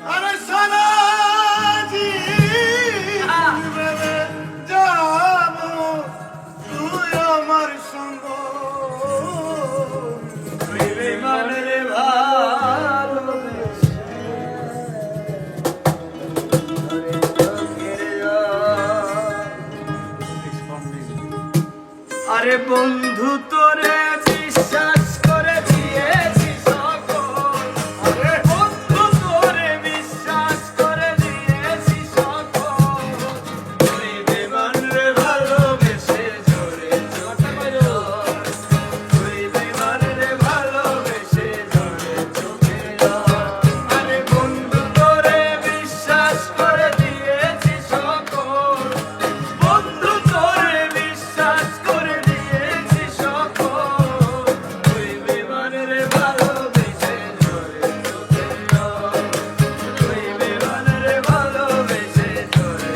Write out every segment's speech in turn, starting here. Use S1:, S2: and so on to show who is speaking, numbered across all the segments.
S1: আরে সারা জীবনে যাব তুই আমার সঙ্গ তুই বেমানের আরে বন্ধু তোরে বিশ্বাস করে দিয়েছি সকল আরে বন্ধু তোরে বিশ্বাস করে দিয়েছি সকল তুই বেমান রে ভালোবেসে জোরে চোখে তুই বেমান রে ভালোবেসে জোরে চোখে আরে বন্ধু তোরে বিশ্বাস করে দিয়েছি সকল বন্ধু তোরে বিশ্বাস করে দিয়েছি সকল তুই বেমান রে ভালোবেসে জোরে চোখে তুই বেমান রে ভালোবেসে জোরে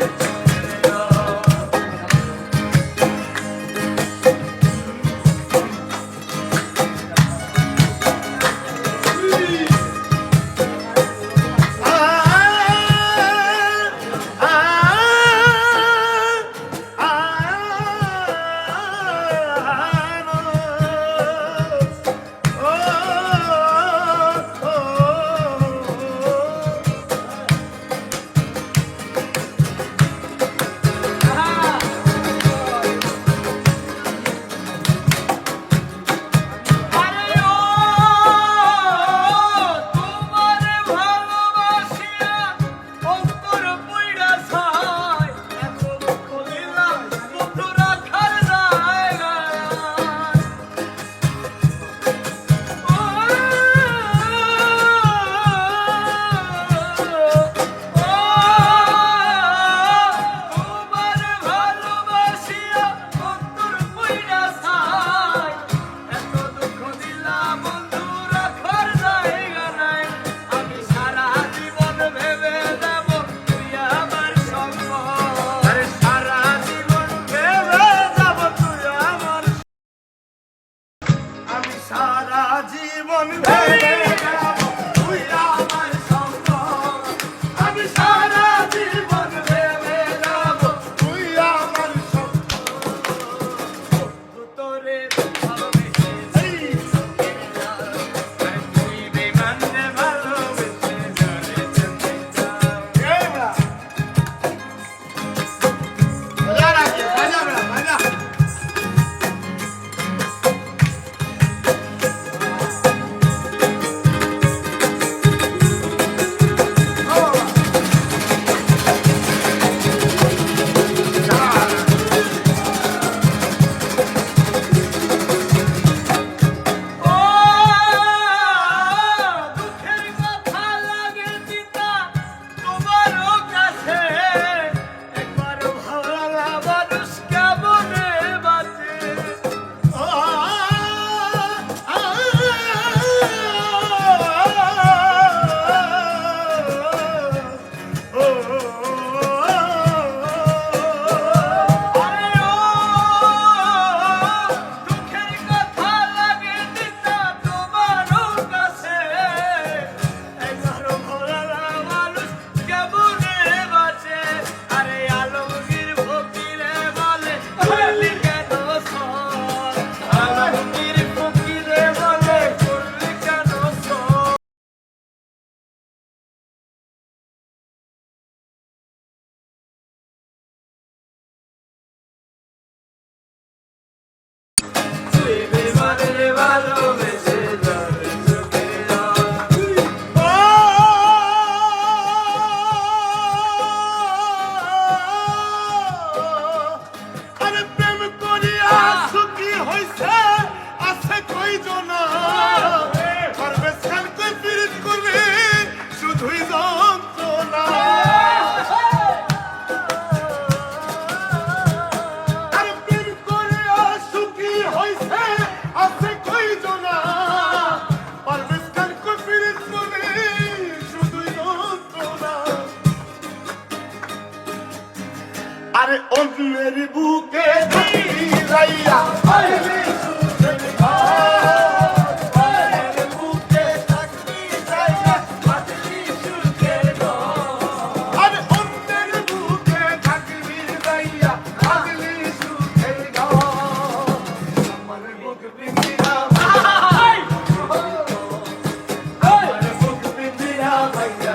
S1: সারা জীবন ভেবে যাব তুই আমার সঙ্গ আমি সারা জীবন ভেবে যাব তুই আমার সঙ্গ তোরে ভালোবেসে তুই বেমান রে ভালোবেসে জোরে চোখে বাজা আরে অন্যের বুকে রাইয়া বুকে থাকবি যাইয়া
S2: ভাইয়া